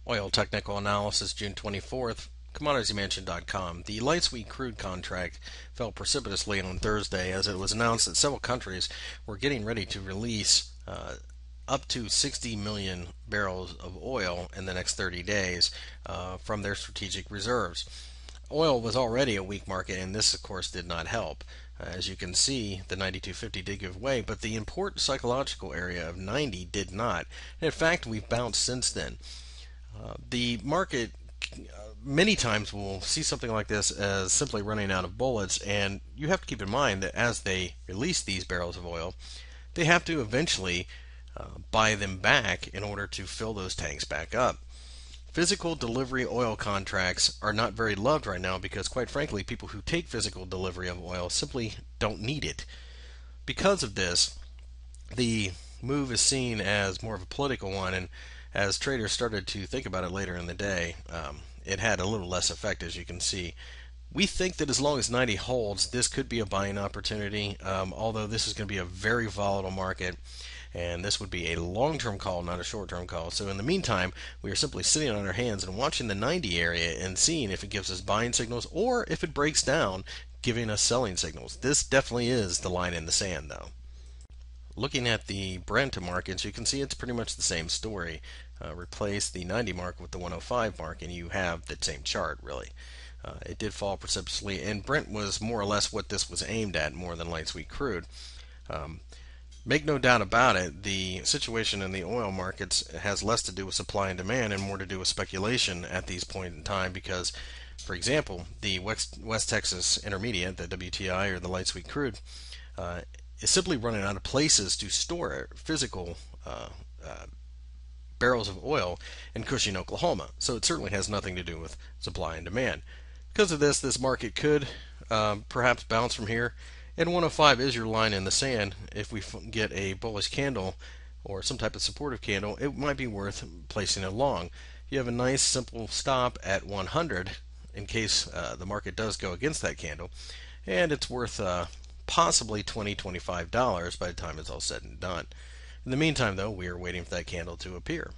Oil technical analysis, June 24th. CommoditiesMansion.com. The light sweet crude contract fell precipitously on Thursday as it was announced that several countries were getting ready to release up to 60 million barrels of oil in the next 30 days from their strategic reserves. Oil was already a weak market, and this, of course, did not help. As you can see, the 92.50 did give way, but the important psychological area of 90 did not. And in fact, we've bounced since then. The market many times will see something like this as simply running out of bullets, and you have to keep in mind that as they release these barrels of oil, they have to eventually buy them back in order to fill those tanks back up. Physical delivery oil contracts are not very loved right now because, quite frankly, people who take physical delivery of oil simply don't need it. Because of this, the move is seen as more of a political one, and as traders started to think about it later in the day, it had a little less effect, as you can see. We think that as long as 90 holds, this could be a buying opportunity, although this is going to be a very volatile market, and this would be a long-term call, not a short-term call. So in the meantime, we are simply sitting on our hands and watching the 90 area and seeing if it gives us buying signals or if it breaks down, giving us selling signals. This definitely is the line in the sand, though. Looking at the Brent markets, you can see it's pretty much the same story. Replace the 90 mark with the 105 mark, and you have the same chart, really. It did fall precipitously, and Brent was more or less what this was aimed at, more than light sweet crude. Make no doubt about it, the situation in the oil markets has less to do with supply and demand and more to do with speculation at these points in time because, for example, the West Texas Intermediate, the WTI or the light sweet crude, is simply running out of places to store physical barrels of oil in Cushing, Oklahoma. So it certainly has nothing to do with supply and demand. Because of this, this market could perhaps bounce from here. And 105 is your line in the sand. If we get a bullish candle or some type of supportive candle, it might be worth placing it long. You have a nice simple stop at 100 in case the market does go against that candle. And it's worth possibly $20, $25 by the time it's all said and done. In the meantime, though, we are waiting for that candle to appear.